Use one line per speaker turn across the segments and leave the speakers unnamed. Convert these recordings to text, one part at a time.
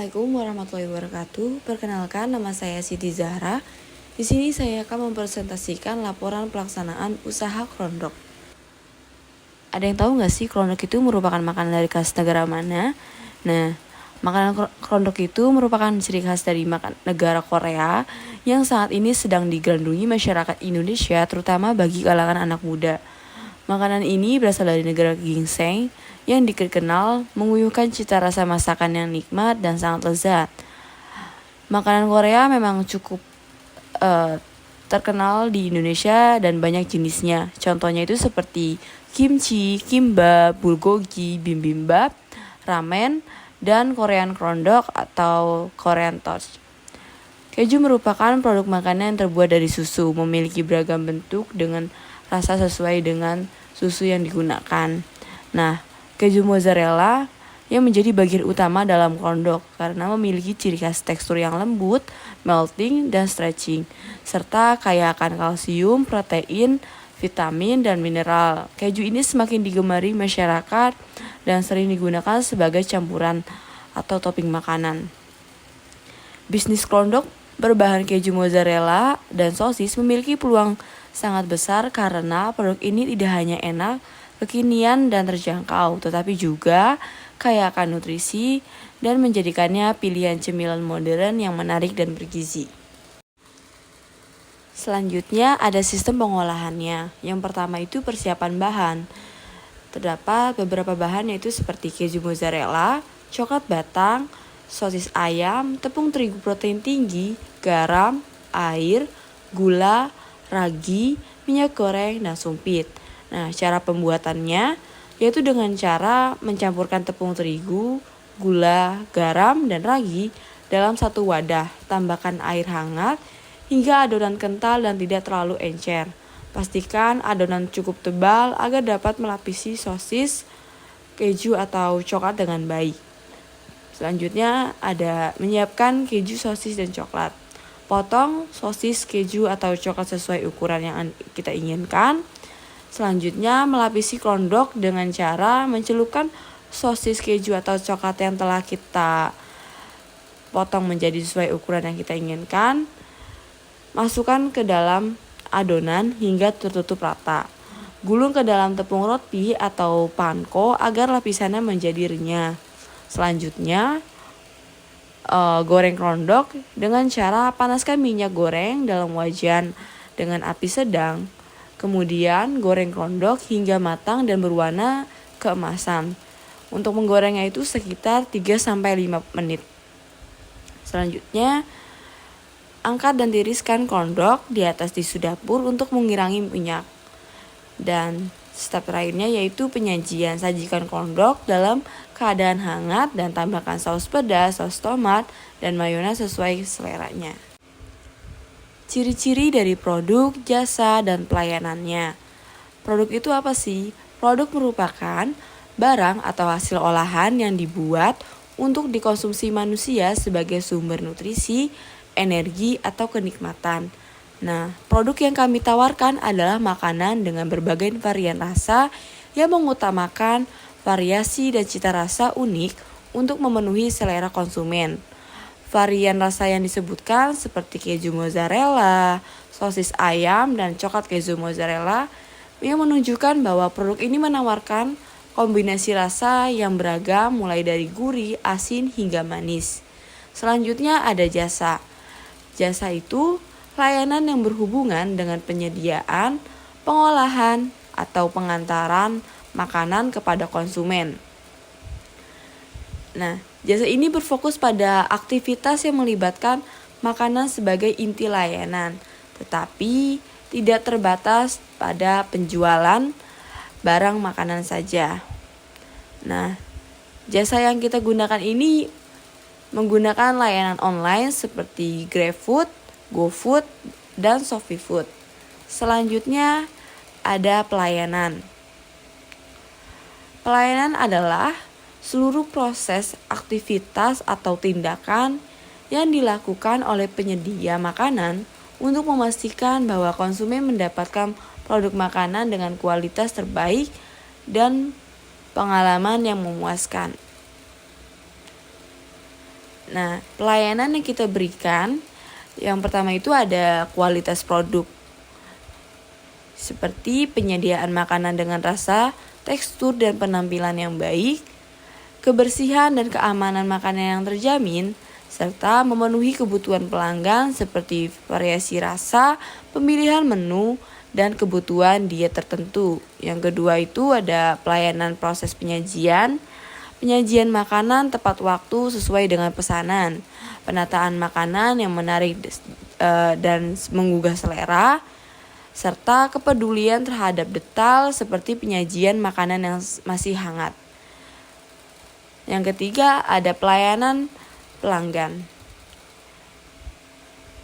Assalamualaikum warahmatullahi wabarakatuh. Perkenalkan, nama saya Siti Zahra. Di sini saya akan mempresentasikan laporan pelaksanaan usaha Krondok. Ada yang tahu nggak sih Krondok itu merupakan makanan dari khas negara mana? Nah, makanan Krondok itu merupakan ciri khas dari negara Korea yang saat ini sedang digandrungi masyarakat Indonesia, terutama bagi kalangan anak muda. Makanan ini berasal dari negara ginseng yang dikenal mengunyahkan cita rasa masakan yang nikmat dan sangat lezat. Makanan Korea memang cukup terkenal di Indonesia dan banyak jenisnya. Contohnya itu seperti kimchi, kimbap, bulgogi, bibimbap, ramen, dan Korean krondok atau Korean torch. Keju merupakan produk makanan yang terbuat dari susu, memiliki beragam bentuk dengan rasa sesuai dengan susu yang digunakan. Nah, keju mozzarella yang menjadi bagian utama dalam krondok karena memiliki ciri khas tekstur yang lembut, melting, dan stretching, serta kaya akan kalsium, protein, vitamin, dan mineral. Keju ini semakin digemari masyarakat dan sering digunakan sebagai campuran atau topping makanan. Bisnis krondok berbahan keju mozzarella dan sosis memiliki peluang sangat besar karena produk ini tidak hanya enak, kekinian, dan terjangkau, tetapi juga kaya akan nutrisi dan menjadikannya pilihan cemilan modern yang menarik dan bergizi. Selanjutnya ada sistem pengolahannya. Yang pertama itu persiapan bahan. Terdapat beberapa bahan yaitu seperti keju mozzarella, coklat batang, sosis ayam, tepung terigu protein tinggi, garam, air, gula, ragi, minyak goreng, dan sumpit. Nah, cara pembuatannya yaitu dengan cara mencampurkan tepung terigu, gula, garam, dan ragi dalam satu wadah. Tambahkan air hangat hingga adonan kental dan tidak terlalu encer. Pastikan adonan cukup tebal agar dapat melapisi sosis, keju, atau coklat dengan baik. Selanjutnya ada menyiapkan keju, sosis, dan coklat. Potong sosis, keju, atau coklat sesuai ukuran yang kita inginkan. Selanjutnya melapisi krondok dengan cara mencelupkan sosis, keju, atau coklat yang telah kita potong menjadi sesuai ukuran yang kita inginkan. Masukkan ke dalam adonan hingga tertutup rata. Gulung ke dalam tepung roti atau panko agar lapisannya menjadi renyah. Selanjutnya, goreng krondok dengan cara panaskan minyak goreng dalam wajan dengan api sedang. Kemudian goreng krondok hingga matang dan berwarna keemasan. Untuk menggorengnya itu sekitar 3-5 menit. Selanjutnya, angkat dan tiriskan krondok di atas tisu dapur untuk mengurangi minyak. Dan step terakhirnya yaitu penyajian. Sajikan krondok dalam keadaan hangat dan tambahkan saus pedas, saus tomat, dan mayones sesuai seleranya. Ciri-ciri dari produk, jasa, dan pelayanannya. Produk itu apa sih? Produk merupakan barang atau hasil olahan yang dibuat untuk dikonsumsi manusia sebagai sumber nutrisi, energi, atau kenikmatan. Nah, produk yang kami tawarkan adalah makanan dengan berbagai varian rasa yang mengutamakan variasi dan cita rasa unik untuk memenuhi selera konsumen. Varian rasa yang disebutkan seperti keju mozzarella, sosis ayam, dan coklat keju mozzarella yang menunjukkan bahwa produk ini menawarkan kombinasi rasa yang beragam mulai dari gurih, asin, hingga manis. Selanjutnya ada jasa. Jasa itu layanan yang berhubungan dengan penyediaan, pengolahan, atau pengantaran makanan kepada konsumen. Nah, jasa ini berfokus pada aktivitas yang melibatkan makanan sebagai inti layanan, tetapi tidak terbatas pada penjualan barang makanan saja. Nah, jasa yang kita gunakan ini menggunakan layanan online seperti GrabFood, GoFood, dan ShopeeFood. Selanjutnya ada pelayanan. Pelayanan adalah seluruh proses, aktivitas, atau tindakan yang dilakukan oleh penyedia makanan untuk memastikan bahwa konsumen mendapatkan produk makanan dengan kualitas terbaik dan pengalaman yang memuaskan. Nah, pelayanan yang kita berikan, yang pertama itu ada kualitas produk, seperti penyediaan makanan dengan rasa, tekstur, dan penampilan yang baik, kebersihan dan keamanan makanan yang terjamin, serta memenuhi kebutuhan pelanggan seperti variasi rasa, pemilihan menu, dan kebutuhan diet tertentu. Yang kedua itu ada pelayanan proses penyajian makanan tepat waktu sesuai dengan pesanan, penataan makanan yang menarik dan menggugah selera, serta kepedulian terhadap detail seperti penyajian makanan yang masih hangat. Yang ketiga ada pelayanan pelanggan.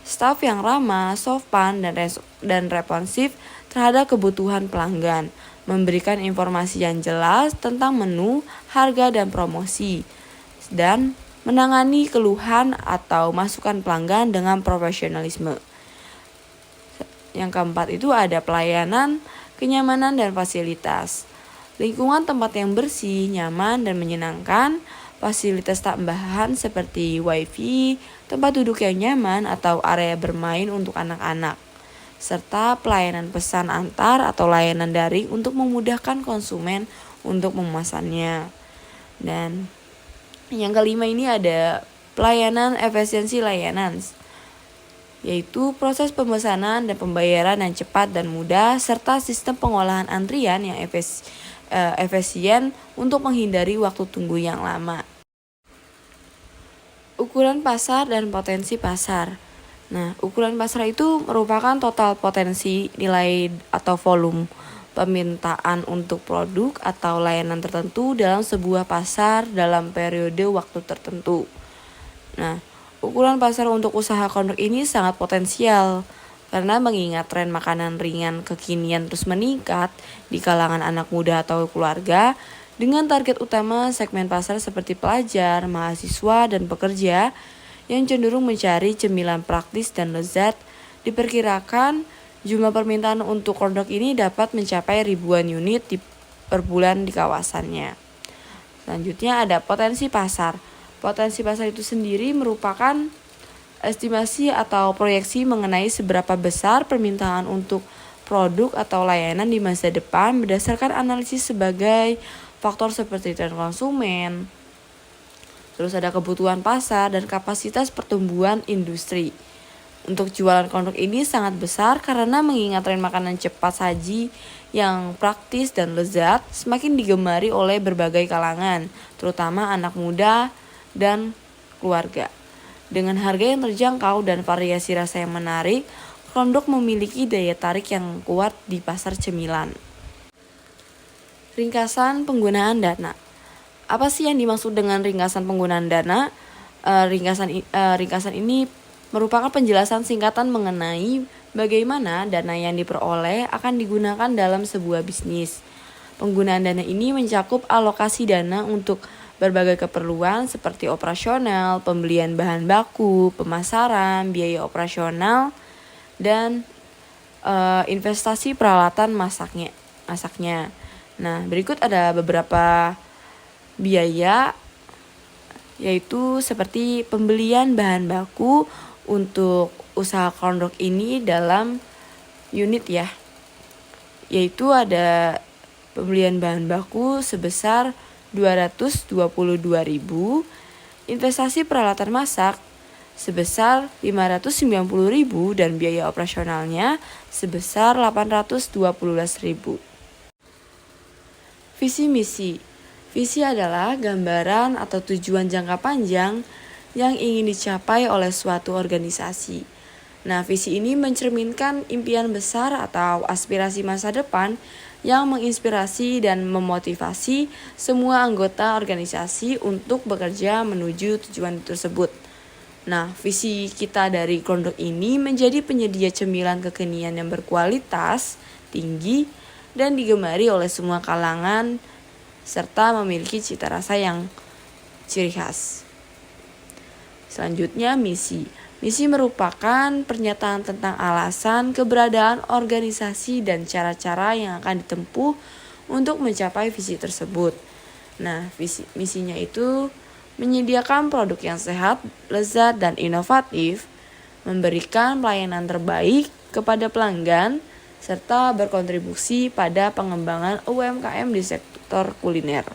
Staf yang ramah, sopan, dan responsif terhadap kebutuhan pelanggan, memberikan informasi yang jelas tentang menu, harga, dan promosi, dan menangani keluhan atau masukan pelanggan dengan profesionalisme. Yang keempat itu ada pelayanan, kenyamanan, dan fasilitas. Lingkungan tempat yang bersih, nyaman, dan menyenangkan, fasilitas tambahan seperti wifi, tempat duduk yang nyaman, atau area bermain untuk anak-anak, serta pelayanan pesan antar atau layanan daring untuk memudahkan konsumen untuk memesannya. Dan yang kelima ini ada pelayanan efisiensi layanan, yaitu proses pemesanan dan pembayaran yang cepat dan mudah, serta sistem pengolahan antrian yang efisien untuk menghindari waktu tunggu yang lama. Ukuran pasar dan potensi pasar. Nah, ukuran pasar itu merupakan total potensi nilai atau volume permintaan untuk produk atau layanan tertentu dalam sebuah pasar dalam periode waktu tertentu. Nah, ukuran pasar untuk usaha kondok ini sangat potensial karena mengingat tren makanan ringan kekinian terus meningkat di kalangan anak muda atau keluarga, dengan target utama segmen pasar seperti pelajar, mahasiswa, dan pekerja yang cenderung mencari cemilan praktis dan lezat. Diperkirakan jumlah permintaan untuk kondok ini dapat mencapai ribuan unit per bulan di kawasannya. Selanjutnya ada potensi pasar. Potensi pasar itu sendiri merupakan estimasi atau proyeksi mengenai seberapa besar permintaan untuk produk atau layanan di masa depan berdasarkan analisis sebagai faktor seperti tren konsumen, terus ada kebutuhan pasar dan kapasitas pertumbuhan industri. Untuk jualan kondok ini sangat besar karena mengingat tren makanan cepat saji yang praktis dan lezat semakin digemari oleh berbagai kalangan, terutama anak muda dan keluarga. Dengan harga yang terjangkau dan variasi rasa yang menarik, kondok memiliki daya tarik yang kuat di pasar cemilan. Ringkasan penggunaan dana. Apa sih yang dimaksud dengan ringkasan penggunaan dana? Ringkasan ini merupakan penjelasan singkatan mengenai bagaimana dana yang diperoleh akan digunakan dalam sebuah bisnis. Penggunaan dana ini mencakup alokasi dana untuk berbagai keperluan seperti operasional, pembelian bahan baku, pemasaran, biaya operasional, dan investasi peralatan masaknya. Nah, berikut ada beberapa biaya, yaitu seperti pembelian bahan baku untuk usaha kondok ini dalam unit ya, yaitu ada pembelian bahan baku sebesar 222.000, investasi peralatan masak sebesar 590.000 dan biaya operasionalnya sebesar 812.000. Visi misi. Visi adalah gambaran atau tujuan jangka panjang yang ingin dicapai oleh suatu organisasi. Nah, visi ini mencerminkan impian besar atau aspirasi masa depan yang menginspirasi dan memotivasi semua anggota organisasi untuk bekerja menuju tujuan tersebut. Nah, visi kita dari kondok ini menjadi penyedia cemilan kekinian yang berkualitas tinggi dan digemari oleh semua kalangan serta memiliki cita rasa yang ciri khas. Selanjutnya misi. Misi merupakan pernyataan tentang alasan keberadaan organisasi dan cara-cara yang akan ditempuh untuk mencapai visi tersebut. Nah, misinya itu menyediakan produk yang sehat, lezat, dan inovatif, memberikan pelayanan terbaik kepada pelanggan, serta berkontribusi pada pengembangan UMKM di sektor kuliner.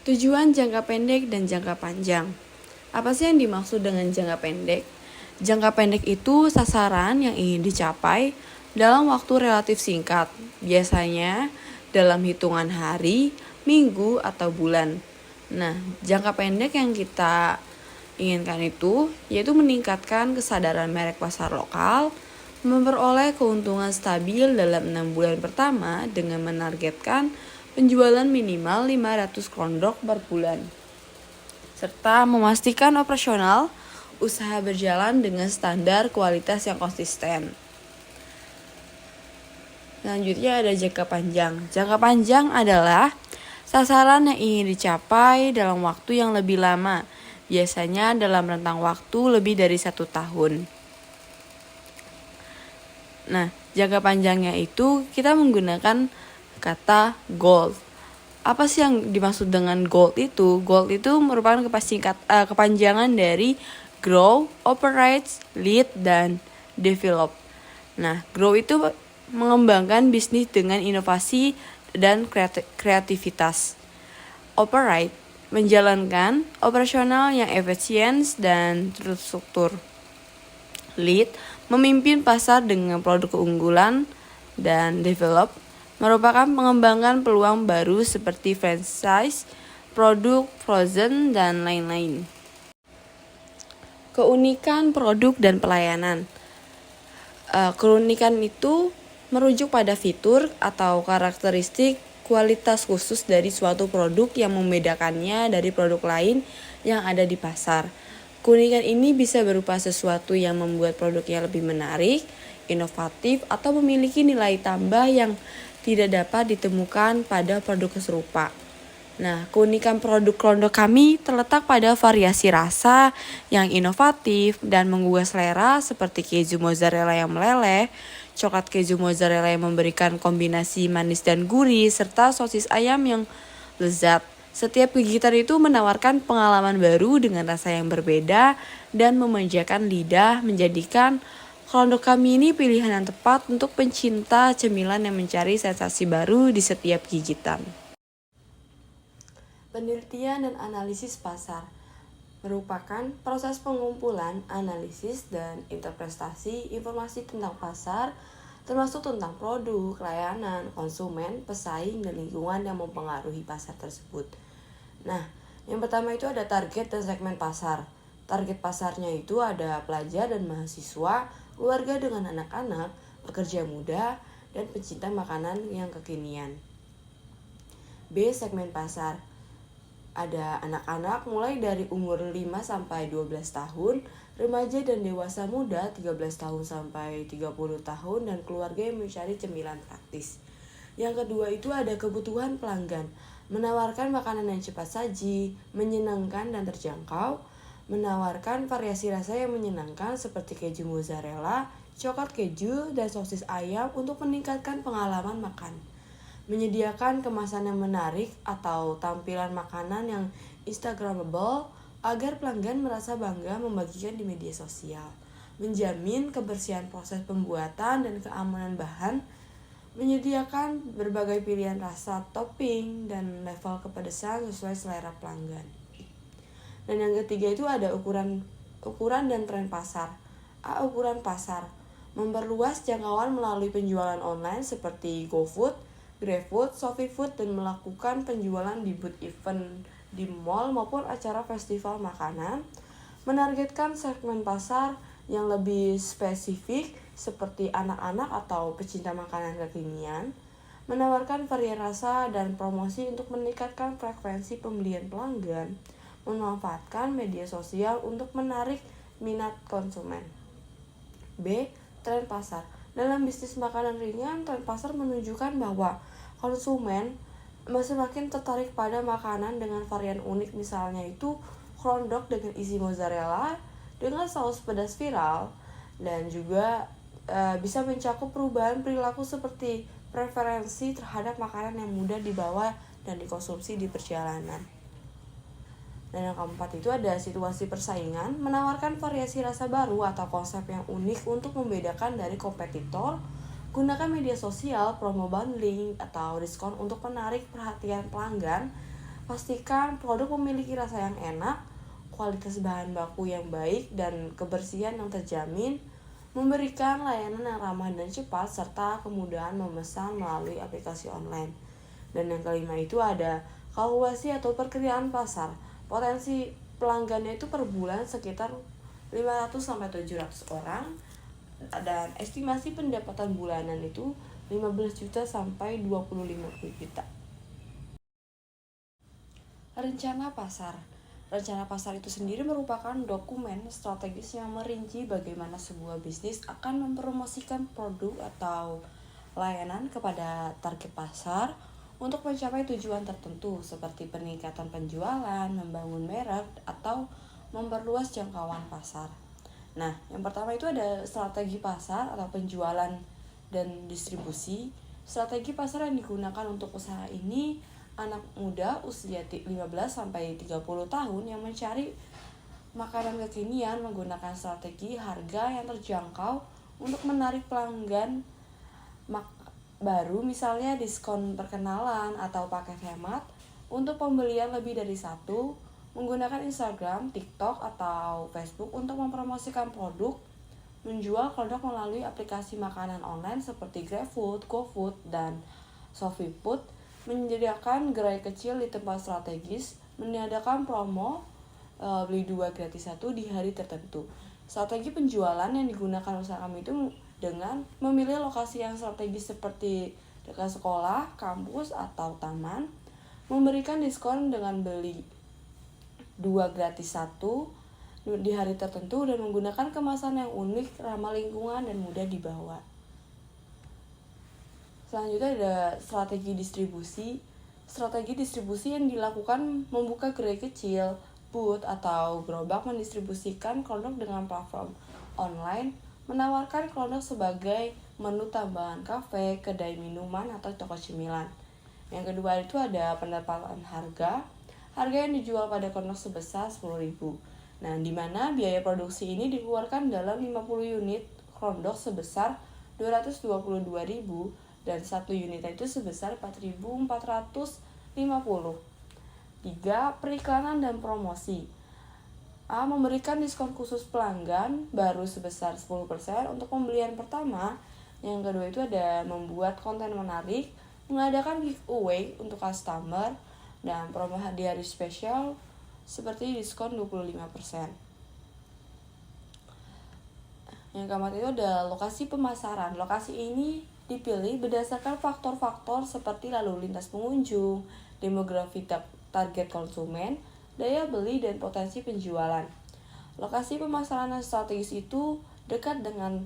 Tujuan jangka pendek dan jangka panjang. Apa sih yang dimaksud dengan jangka pendek? Jangka pendek itu sasaran yang ingin dicapai dalam waktu relatif singkat, biasanya dalam hitungan hari, minggu, atau bulan. Nah, jangka pendek yang kita inginkan itu yaitu meningkatkan kesadaran merek pasar lokal, memperoleh keuntungan stabil dalam 6 bulan pertama dengan menargetkan penjualan minimal 500 kondok per bulan, serta memastikan operasional usaha berjalan dengan standar kualitas yang konsisten. Selanjutnya ada jangka panjang. Jangka panjang adalah sasaran yang ingin dicapai dalam waktu yang lebih lama, biasanya dalam rentang waktu lebih dari 1 tahun. Nah, jangka panjangnya itu kita menggunakan kata goal. Apa sih yang dimaksud dengan goal itu? Goal itu merupakan kepanjangan dari grow, operate, lead, dan develop. Nah, grow itu mengembangkan bisnis dengan inovasi dan kreativitas. Operate, menjalankan operasional yang efisien dan terstruktur. Lead, memimpin pasar dengan produk keunggulan. Dan develop, merupakan pengembangan peluang baru seperti franchise, produk frozen, dan lain-lain. Keunikan produk dan pelayanan. Keunikan itu merujuk pada fitur atau karakteristik kualitas khusus dari suatu produk yang membedakannya dari produk lain yang ada di pasar. Keunikan ini bisa berupa sesuatu yang membuat produknya lebih menarik, inovatif, atau memiliki nilai tambah yang tidak dapat ditemukan pada produk serupa. Nah, keunikan produk kondok kami terletak pada variasi rasa yang inovatif dan menggugah selera seperti keju mozzarella yang meleleh, coklat keju mozzarella yang memberikan kombinasi manis dan gurih, serta sosis ayam yang lezat. Setiap gigitan itu menawarkan pengalaman baru dengan rasa yang berbeda dan memanjakan lidah, menjadikan kondok kami ini pilihan yang tepat untuk pencinta cemilan yang mencari sensasi baru di setiap gigitan. Penelitian dan analisis pasar merupakan proses pengumpulan, analisis, dan interpretasi informasi tentang pasar, termasuk tentang produk, layanan, konsumen, pesaing, dan lingkungan yang mempengaruhi pasar tersebut. Nah, yang pertama itu ada target dan segmen pasar. Target pasarnya itu ada pelajar dan mahasiswa, keluarga dengan anak-anak, pekerja muda, dan pecinta makanan yang kekinian. B. Segmen pasar. Ada anak-anak mulai dari umur 5 sampai 12 tahun, remaja dan dewasa muda 13 tahun sampai 30 tahun, dan keluarga yang mencari cemilan praktis. Yang kedua itu ada kebutuhan pelanggan, menawarkan makanan yang cepat saji, menyenangkan dan terjangkau, menawarkan variasi rasa yang menyenangkan seperti keju mozzarella, coklat keju, dan sosis ayam untuk meningkatkan pengalaman makan. Menyediakan kemasan yang menarik atau tampilan makanan yang instagramable agar pelanggan merasa bangga membagikan di media sosial. Menjamin kebersihan proses pembuatan dan keamanan bahan. Menyediakan berbagai pilihan rasa, topping, dan level kepedesan sesuai selera pelanggan. Dan yang ketiga itu ada ukuran dan tren pasar. A. Ukuran pasar. Memperluas jangkauan melalui penjualan online seperti GoFood, GrabFood, ShopeeFood, dan melakukan penjualan di booth event di mall maupun acara festival makanan. Menargetkan segmen pasar yang lebih spesifik seperti anak-anak atau pecinta makanan kekinian. Menawarkan varian rasa dan promosi untuk meningkatkan frekuensi pembelian pelanggan. Memanfaatkan media sosial untuk menarik minat konsumen. B. Tren pasar. Dalam bisnis makanan ringan, tren pasar menunjukkan bahwa konsumen semakin tertarik pada makanan dengan varian unik, misalnya itu kondok dengan isi mozzarella dengan saus pedas viral, dan juga bisa mencakup perubahan perilaku seperti preferensi terhadap makanan yang mudah dibawa dan dikonsumsi di perjalanan. Dan yang keempat itu ada situasi persaingan, menawarkan variasi rasa baru atau konsep yang unik untuk membedakan dari kompetitor. Gunakan media sosial, promo bundling, atau diskon untuk menarik perhatian pelanggan. Pastikan produk memiliki rasa yang enak, kualitas bahan baku yang baik, dan kebersihan yang terjamin. Memberikan layanan yang ramah dan cepat, serta kemudahan memesan melalui aplikasi online. Dan yang kelima itu ada kalkulasi atau perkiraan pasar. Potensi pelanggannya itu per bulan sekitar 500-700 orang, dan estimasi pendapatan bulanan itu 15 juta sampai 25 juta. Rencana pasar. Rencana pasar itu sendiri merupakan dokumen strategis yang merinci bagaimana sebuah bisnis akan mempromosikan produk atau layanan kepada target pasar untuk mencapai tujuan tertentu seperti peningkatan penjualan, membangun merek, atau memperluas jangkauan pasar. Nah, yang pertama itu ada strategi pasar atau penjualan dan distribusi. Strategi pasar yang digunakan untuk usaha ini anak muda usia 15-30 tahun yang mencari makanan kekinian menggunakan strategi harga yang terjangkau untuk menarik pelanggan baru, misalnya diskon perkenalan atau paket hemat untuk pembelian lebih dari satu, menggunakan Instagram, TikTok, atau Facebook untuk mempromosikan produk, menjual produk melalui aplikasi makanan online seperti GrabFood, GoFood, dan ShopeeFood, menyediakan gerai kecil di tempat strategis, meniadakan promo beli 2 gratis 1 di hari tertentu. Strategi penjualan yang digunakan usaha kami itu dengan memilih lokasi yang strategis seperti dekat sekolah, kampus, atau taman, memberikan diskon dengan beli 2 gratis 1 di hari tertentu, dan menggunakan kemasan yang unik, ramah lingkungan, dan mudah dibawa. Selanjutnya ada strategi distribusi. Strategi distribusi yang dilakukan membuka gerai kecil, booth, atau gerobak mendistribusikan produk dengan platform online, menawarkan produk sebagai menu tambahan kafe, kedai minuman, atau toko cemilan. Yang kedua itu ada penetapan harga. Harga yang dijual pada produk sebesar 10.000. Nah, di mana biaya produksi ini dikeluarkan dalam 50 unit produk sebesar 222.000 dan 1 unit itu sebesar 4.450. 3. Periklanan dan promosi. A. Memberikan diskon khusus pelanggan baru sebesar 10% untuk pembelian pertama. Yang kedua itu ada membuat konten menarik, mengadakan giveaway untuk customer, dan promo di hari spesial seperti diskon 25%. Yang keempat itu ada lokasi pemasaran. Lokasi ini dipilih berdasarkan faktor-faktor seperti lalu lintas pengunjung, demografi target konsumen, daya beli, dan potensi penjualan. Lokasi pemasaran yang strategis itu dekat dengan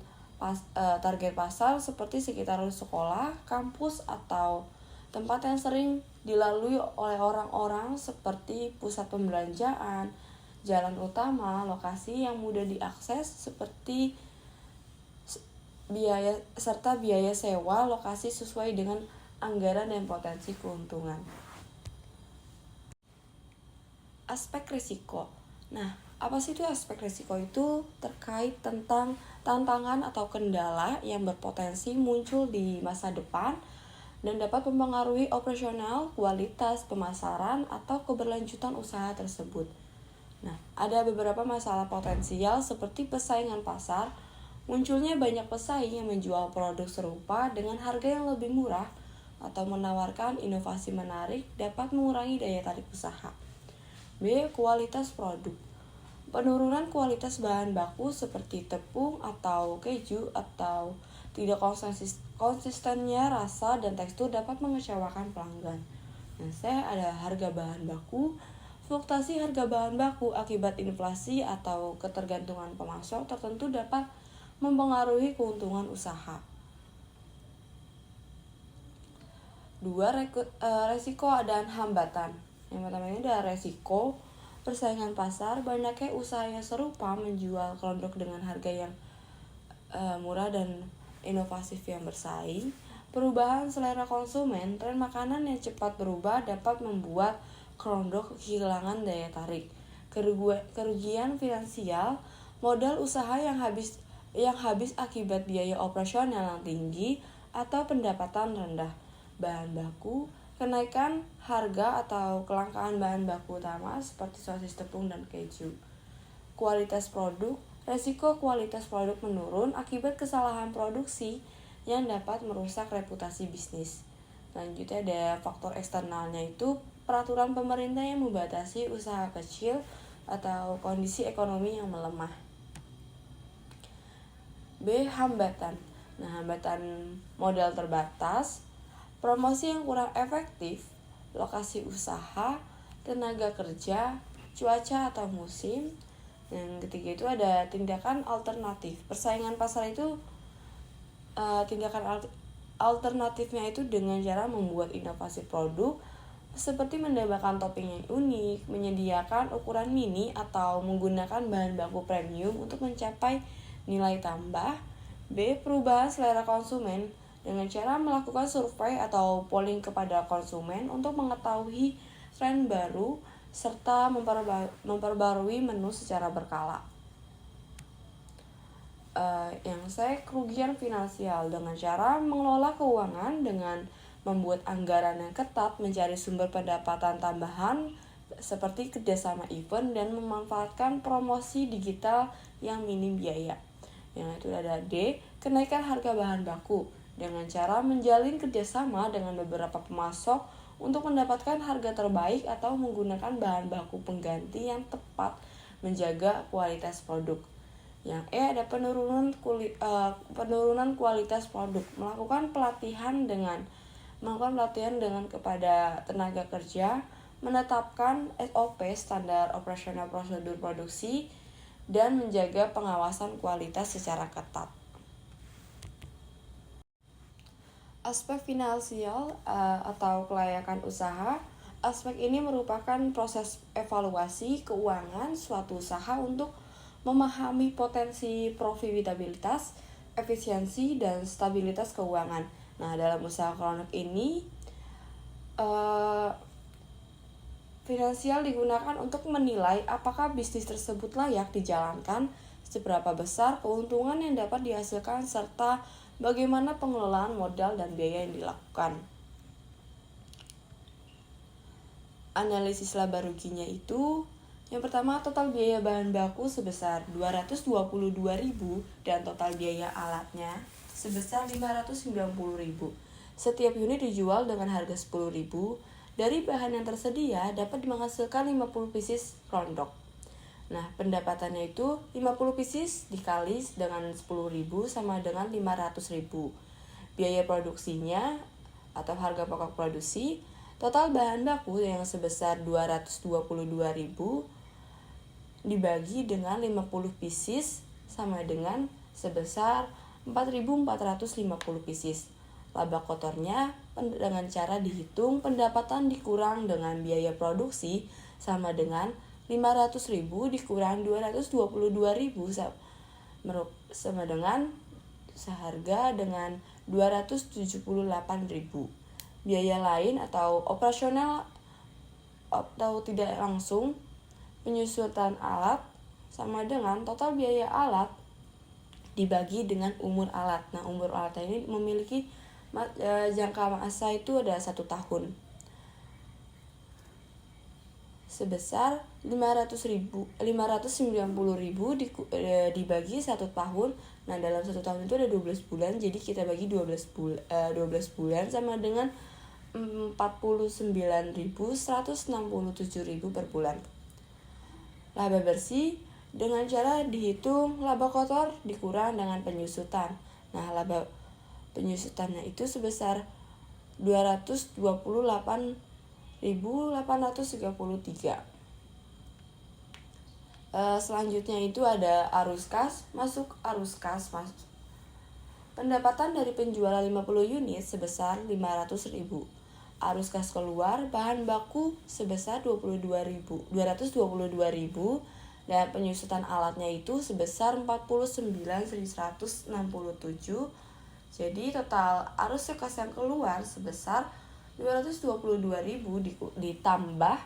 target pasar seperti sekitar sekolah, kampus, atau tempat yang sering dilalui oleh orang-orang seperti pusat pembelanjaan, jalan utama, lokasi yang mudah diakses seperti biaya sewa lokasi sesuai dengan anggaran dan potensi keuntungan. Aspek risiko. Nah, apa sih itu aspek risiko? Itu terkait tentang tantangan atau kendala yang berpotensi muncul di masa depan dan dapat mempengaruhi operasional, kualitas pemasaran, atau keberlanjutan usaha tersebut. Nah, ada beberapa masalah potensial seperti persaingan pasar. Munculnya banyak pesaing yang menjual produk serupa dengan harga yang lebih murah atau menawarkan inovasi menarik dapat mengurangi daya tarik usaha. B. Kualitas produk. Penurunan kualitas bahan baku seperti tepung atau keju atau tidak konsistennya rasa dan tekstur dapat mengecewakan pelanggan. Nah, saya ada harga bahan baku. Fluktuasi harga bahan baku akibat inflasi atau ketergantungan pemasok tertentu dapat mempengaruhi keuntungan usaha. 2. Resiko dan hambatan. Yang pertama ini ada resiko persaingan pasar. Banyaknya usaha yang serupa menjual produk dengan harga yang murah dan inovatif yang bersaing. Perubahan selera konsumen, tren makanan yang cepat berubah dapat membuat produk kehilangan daya tarik. kerugian finansial, modal usaha yang habis akibat biaya operasional yang tinggi atau pendapatan rendah, bahan baku, kenaikan harga atau kelangkaan bahan baku utama seperti sosis tepung dan keju. Kualitas produk, resiko kualitas produk menurun akibat kesalahan produksi yang dapat merusak reputasi bisnis. Selanjutnya ada faktor eksternalnya, itu peraturan pemerintah yang membatasi usaha kecil atau kondisi ekonomi yang melemah. B. Hambatan. Nah, hambatan modal terbatas, promosi yang kurang efektif, lokasi usaha, tenaga kerja, cuaca atau musim. Yang ketiga itu ada tindakan alternatif. Persaingan pasar itu tindakan alternatifnya itu dengan cara membuat inovasi produk seperti menambahkan topping yang unik, menyediakan ukuran mini, atau menggunakan bahan baku premium untuk mencapai nilai tambah. B. Perubahan selera konsumen dengan cara melakukan survei atau polling kepada konsumen untuk mengetahui tren baru serta memperbarui menu secara berkala. Yang saya kerugian finansial dengan cara mengelola keuangan dengan membuat anggaran yang ketat, mencari sumber pendapatan tambahan seperti kerjasama event, dan memanfaatkan promosi digital yang minim biaya. Yang itu ada D. Kenaikan harga bahan baku dengan cara menjalin kerjasama dengan beberapa pemasok untuk mendapatkan harga terbaik atau menggunakan bahan baku pengganti yang tepat menjaga kualitas produk. Yang E ada penurunan kualitas produk, melakukan pelatihan dengan kepada tenaga kerja, menetapkan SOP standar operasional prosedur produksi, dan menjaga pengawasan kualitas secara ketat. Aspek finansial atau kelayakan usaha. Aspek ini merupakan proses evaluasi keuangan suatu usaha untuk memahami potensi profitabilitas, efisiensi, dan stabilitas keuangan. Nah, dalam usaha kronik ini, finansial digunakan untuk menilai apakah bisnis tersebut layak dijalankan, seberapa besar keuntungan yang dapat dihasilkan, serta bagaimana pengelolaan modal dan biaya yang dilakukan. Analisis laba ruginya itu, yang pertama, total biaya bahan baku sebesar 222.000 dan total biaya alatnya sebesar 590.000. Setiap unit dijual dengan harga 10.000. Dari bahan yang tersedia dapat menghasilkan 50 pieces rondok. Nah, pendapatannya itu 50 pieces dikali dengan 10.000 sama dengan 500.000. Biaya produksinya atau harga pokok produksi, total bahan baku yang sebesar 222.000 dibagi dengan 50 pieces sama dengan sebesar 4.450 pieces. Laba kotornya dengan cara dihitung pendapatan dikurang dengan biaya produksi sama dengan 500.000 dikurang 222.000 sama dengan seharga dengan 278.000. Biaya lain atau operasional atau tidak langsung, penyusutan alat sama dengan total biaya alat dibagi dengan umur alat. Nah, umur alat ini memiliki jangka masa itu ada 1 tahun. Sebesar 590.000 dibagi 1 tahun. Nah, dalam 1 tahun itu ada 12 bulan, jadi kita bagi 12 bulan sama dengan 49.167.000 per bulan. Laba bersih dengan cara dihitung laba kotor dikurang dengan penyusutan. Nah, laba penyusutannya itu sebesar 228.833. Selanjutnya itu ada arus kas masuk. Pendapatan dari penjualan 50 unit sebesar 500.000. Arus kas keluar bahan baku sebesar 222.000 dan penyusutan alatnya itu sebesar 49.167. Jadi total arus kas yang keluar sebesar 222.000 ditambah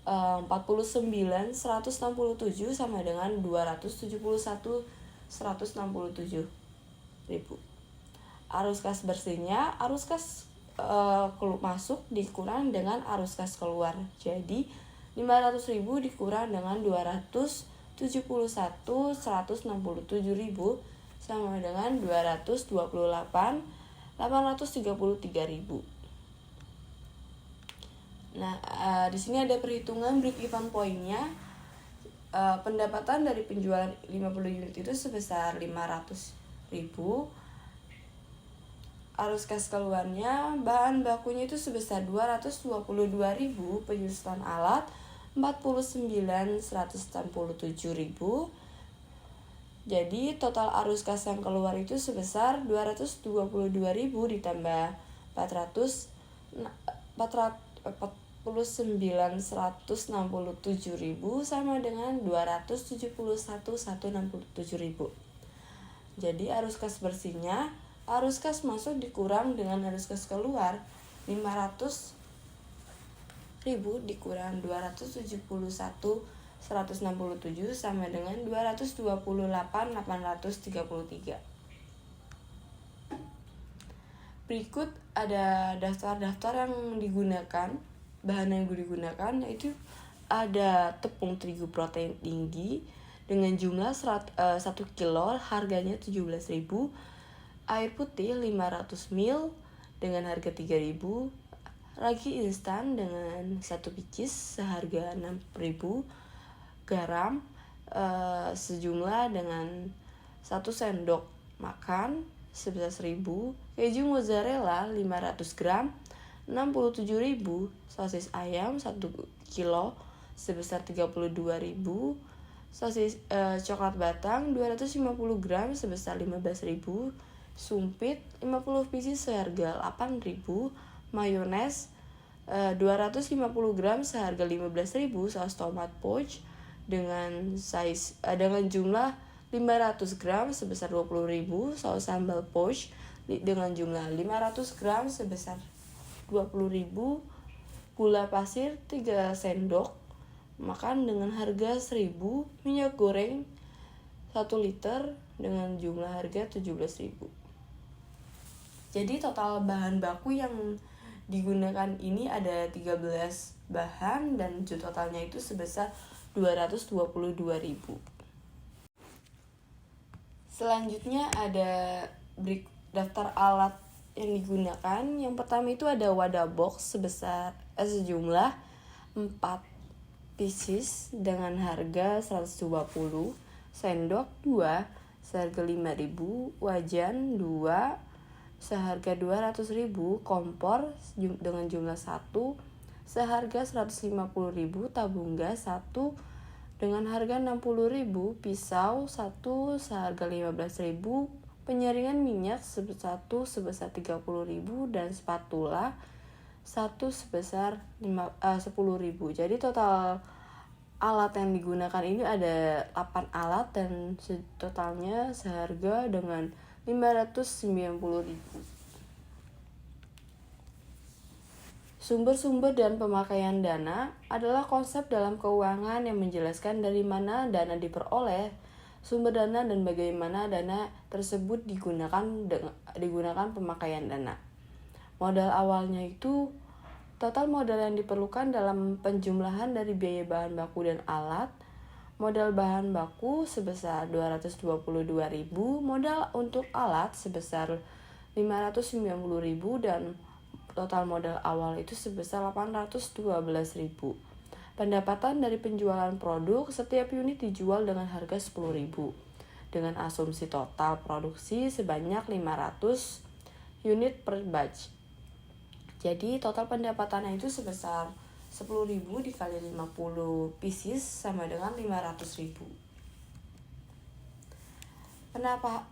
49.167 sama dengan 271.167.000. Arus kas bersihnya, arus kas masuk dikurang dengan arus kas keluar. Jadi 500.000 dikurang dengan 271.167.000 sama dengan 228.833.000. Nah, di sini ada perhitungan break even point-nya. Pendapatan dari penjualan 50 unit itu sebesar 500.000. Arus kas keluarnya, bahan bakunya itu sebesar 222.000, penyusutan alat 49.167.000. Jadi total arus kas yang keluar itu sebesar 222.000 ditambah 49.167.000 sama dengan 271.167.000. Jadi arus kas bersihnya, arus kas masuk dikurang dengan arus kas keluar, 500.000 dikurang 271.167 sama dengan 228.833. Berikut ada daftar-daftar yang digunakan, bahan yang digunakan, yaitu ada tepung terigu protein tinggi dengan jumlah 1 kilo, harganya 17.000. Air putih 500 ml dengan harga 3.000. Ragi instan dengan 1 picis seharga 6.000. Garam sejumlah dengan 1 sendok makan sebesar 1.000. Keju mozzarella 500 gram 67.000. Sosis ayam 1 kilo sebesar 32.000. Sosis coklat batang 250 gram sebesar 15.000. Sumpit 50 pieces seharga 8.000. Mayones 250 gram seharga 15.000. Saus tomat pouch dengan jumlah 500 gram sebesar 20.000. Saus sambal pouch dengan jumlah 500 gram sebesar 20.000. Gula pasir 3 sendok makan dengan harga 1.000. Minyak goreng 1 liter dengan jumlah harga 17.000. Jadi total bahan baku yang digunakan ini ada 13 bahan dan totalnya itu sebesar 222.000. Selanjutnya ada daftar alat yang digunakan. Yang pertama itu ada wadah box sejumlah 4 pieces dengan harga 120, sendok 2 seharga 5.000, wajan 2 seharga 200.000, kompor dengan jumlah 1 seharga 150.000, tabung gas 1 dengan harga 60.000, pisau 1 seharga 15.000, penyaringan minyak 1 sebesar 30.000 dan spatula 1 sebesar 10.000. Jadi total alat yang digunakan ini ada 8 alat dan totalnya seharga dengan 590.000. Sumber-sumber dan pemakaian dana adalah konsep dalam keuangan yang menjelaskan dari mana dana diperoleh, sumber dana dan bagaimana dana tersebut digunakan pemakaian dana. Modal awalnya itu total modal yang diperlukan dalam penjumlahan dari biaya bahan baku dan alat. Modal bahan baku sebesar 222.000, modal untuk alat sebesar 590.000 dan total modal awal itu sebesar 812.000. Pendapatan dari penjualan produk, setiap unit dijual dengan harga 10.000 dengan asumsi total produksi sebanyak 500 unit per batch. Jadi total pendapatannya itu sebesar 10.000 dikali 50 pieces sama dengan 500.000.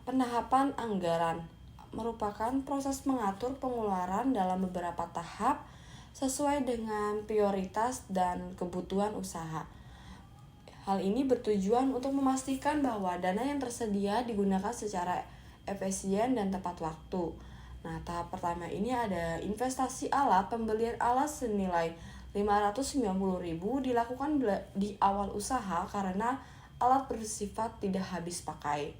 Penahapan anggaran merupakan proses mengatur pengeluaran dalam beberapa tahap sesuai dengan prioritas dan kebutuhan usaha. Hal ini bertujuan untuk memastikan bahwa dana yang tersedia digunakan secara efisien dan tepat waktu. Nah, tahap pertama ini ada investasi alat, pembelian alat senilai 590.000 dilakukan di awal usaha karena alat bersifat tidak habis pakai.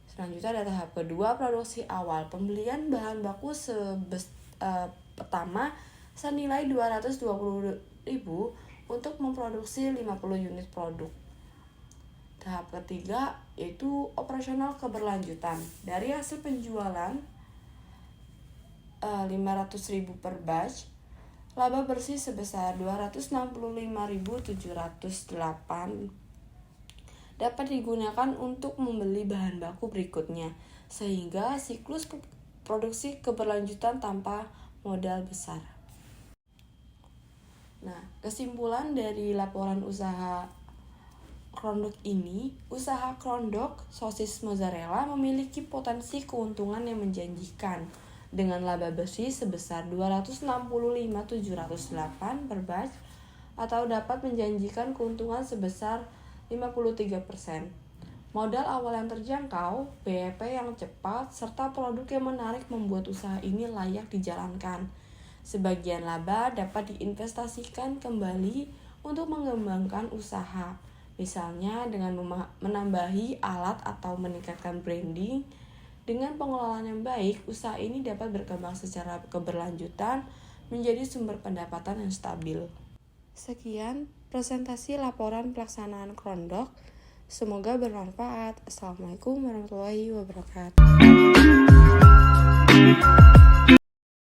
Selanjutnya ada tahap kedua, produksi awal. Pembelian bahan baku pertama senilai 220.000 untuk memproduksi 50 unit produk. Tahap ketiga yaitu operasional keberlanjutan. Dari hasil penjualan 500.000 per batch, laba bersih sebesar 265.708 dapat digunakan untuk membeli bahan baku berikutnya, sehingga siklus produksi keberlanjutan tanpa modal besar. Nah, kesimpulan dari laporan usaha Krondok ini, usaha Krondok sosis mozzarella memiliki potensi keuntungan yang menjanjikan dengan laba bersih sebesar 265.708 per batch atau dapat menjanjikan keuntungan sebesar 53%. Modal awal yang terjangkau, BEP yang cepat, serta produk yang menarik membuat usaha ini layak dijalankan. Sebagian laba dapat diinvestasikan kembali untuk mengembangkan usaha, misalnya dengan menambahi alat atau meningkatkan branding. Dengan pengelolaan yang baik, usaha ini dapat berkembang secara keberlanjutan menjadi sumber pendapatan yang stabil. Sekian presentasi laporan pelaksanaan Krondok. Semoga bermanfaat. Assalamualaikum warahmatullahi wabarakatuh.